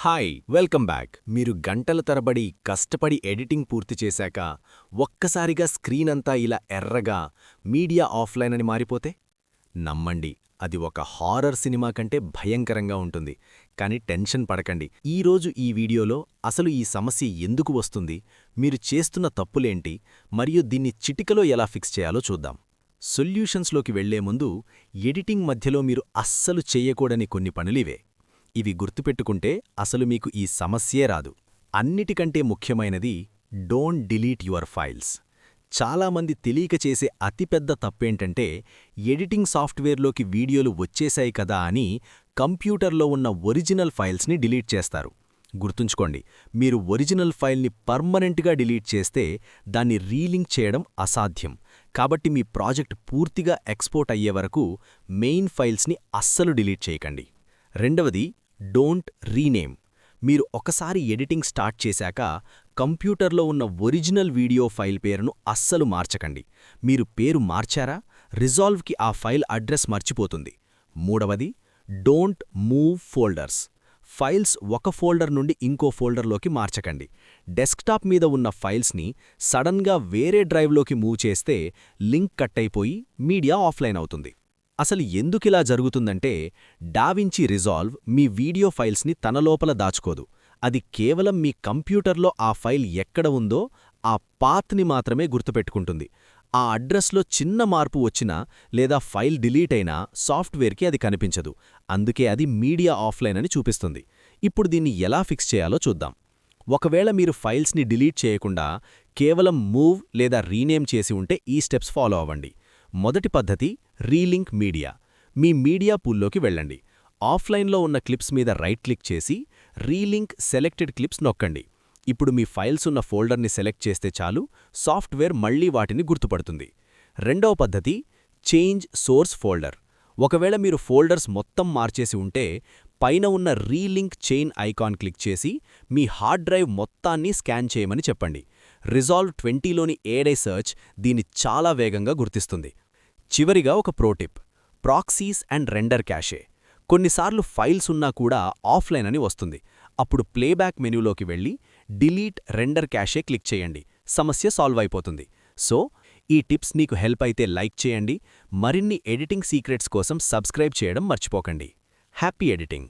Hi welcome back. మీరు గంటల తరబడి కష్టపడి ఎడిటింగ్ పూర్తి చేశాక ఒక్కసారిగా స్క్రీన్ అంతా ఇలా ఎర్రగా మీడియా ఆఫ్లైన్ అని మారిపోతే నమ్మండి, అది ఒక హారర్ సినిమా కంటే భయంకరంగా ఉంటుంది. కానీ టెన్షన్ పడకండి. ఈరోజు ఈ వీడియోలో అసలు ఈ సమస్య ఎందుకు వస్తుంది, మీరు చేస్తున్న తప్పులేంటి, మరియు దీన్ని చిటికలో ఎలా ఫిక్స్ చేయాలో చూద్దాం. సొల్యూషన్స్లోకి వెళ్లే ముందు ఎడిటింగ్ మధ్యలో మీరు అస్సలు చేయకూడని కొన్ని పనులివే. ఇవి గుర్తుపెట్టుకుంటే అసలు మీకు ఈ సమస్యే రాదు. అన్నిటికంటే ముఖ్యమైనది డోంట్ డిలీట్ యువర్ ఫైల్స్. చాలామంది తెలియక చేసే అతిపెద్ద తప్పేంటంటే ఎడిటింగ్ సాఫ్ట్వేర్లోకి వీడియోలు వచ్చేశాయి కదా అని కంప్యూటర్లో ఉన్న ఒరిజినల్ ఫైల్స్ని డిలీట్ చేస్తారు. గుర్తుంచుకోండి, మీరు ఒరిజినల్ ఫైల్ని పర్మనెంట్గా డిలీట్ చేస్తే దాన్ని రీలింక్ చేయడం అసాధ్యం. కాబట్టి మీ ప్రాజెక్ట్ పూర్తిగా ఎక్స్పోర్ట్ అయ్యే వరకు మెయిన్ ఫైల్స్ని అస్సలు డిలీట్ చేయకండి. రెండవది, డోంట్ రీనేమ్. మీరు ఒకసారి ఎడిటింగ్ స్టార్ట్ చేశాక కంప్యూటర్లో ఉన్న ఒరిజినల్ వీడియో ఫైల్ పేరును అస్సలు మార్చకండి. మీరు పేరు మార్చారా, రిజాల్వ్కి ఆ ఫైల్ అడ్రస్ మర్చిపోతుంది. మూడవది, డోంట్ మూవ్ ఫోల్డర్స్. ఫైల్స్ ఒక ఫోల్డర్ నుండి ఇంకో ఫోల్డర్లోకి మార్చకండి. డెస్క్టాప్ మీద ఉన్న ఫైల్స్ని సడన్గా వేరే డ్రైవ్లోకి మూవ్ చేస్తే లింక్ కట్ అయిపోయి మీడియా ఆఫ్లైన్ అవుతుంది. అసలు ఎందుకిలా జరుగుతుందంటే డావించి రిజాల్వ్ మీ వీడియో ఫైల్స్ని తన లోపల దాచుకోదు. అది కేవలం మీ కంప్యూటర్లో ఆ ఫైల్ ఎక్కడ ఉందో ఆ పాత్ని మాత్రమే గుర్తుపెట్టుకుంటుంది. ఆ అడ్రస్లో చిన్న మార్పు వచ్చినా లేదా ఫైల్ డిలీట్ అయినా సాఫ్ట్వేర్కి అది కనిపించదు. అందుకే అది మీడియా ఆఫ్లైన్ అని చూపిస్తుంది. ఇప్పుడు దీన్ని ఎలా ఫిక్స్ చేయాలో చూద్దాం. ఒకవేళ మీరు ఫైల్స్ని డిలీట్ చేయకుండా కేవలం మూవ్ లేదా రీనేమ్ చేసి ఉంటే ఈ స్టెప్స్ ఫాలో అవ్వండి. మొదటి పద్ధతి, రీలింక్ మీడియా. మీ మీడియా పూల్లోకి వెళ్ళండి. ఆఫ్లైన్లో ఉన్న క్లిప్స్ మీద రైట్ క్లిక్ చేసి రీలింక్ సెలెక్టెడ్ క్లిప్స్ నొక్కండి. ఇప్పుడు మీ ఫైల్స్ ఉన్న ఫోల్డర్ని సెలెక్ట్ చేస్తే చాలు, సాఫ్ట్వేర్ మళ్లీ వాటిని గుర్తుపడుతుంది. రెండవ పద్ధతి, చేంజ్ సోర్స్ ఫోల్డర్. ఒకవేళ మీరు ఫోల్డర్స్ మొత్తం మార్చేసి ఉంటే పైన ఉన్న రీలింక్ చైన్ ఐకాన్ క్లిక్ చేసి మీ హార్డ్ డ్రైవ్ మొత్తాన్ని స్కాన్ చేయమని చెప్పండి. రిజాల్వ్ 20లోని ఏఐ సెర్చ్ దీన్ని చాలా వేగంగా గుర్తిస్తుంది. చివరిగా ఒక ప్రోటిప్, ప్రాక్సీస్ అండ్ రెండర్ క్యాషే. కొన్నిసార్లు ఫైల్స్ ఉన్నా కూడా ఆఫ్లైన్ అని వస్తుంది. అప్పుడు ప్లేబ్యాక్ మెనూలోకి వెళ్ళి డిలీట్ రెండర్ క్యాషే క్లిక్ చేయండి. సమస్య సాల్వ్ అయిపోతుంది. సో ఈ టిప్స్ మీకు హెల్ప్ అయితే లైక్ చేయండి. మరిన్ని ఎడిటింగ్ సీక్రెట్స్ కోసం సబ్స్క్రైబ్ చేయడం మర్చిపోకండి. Happy editing.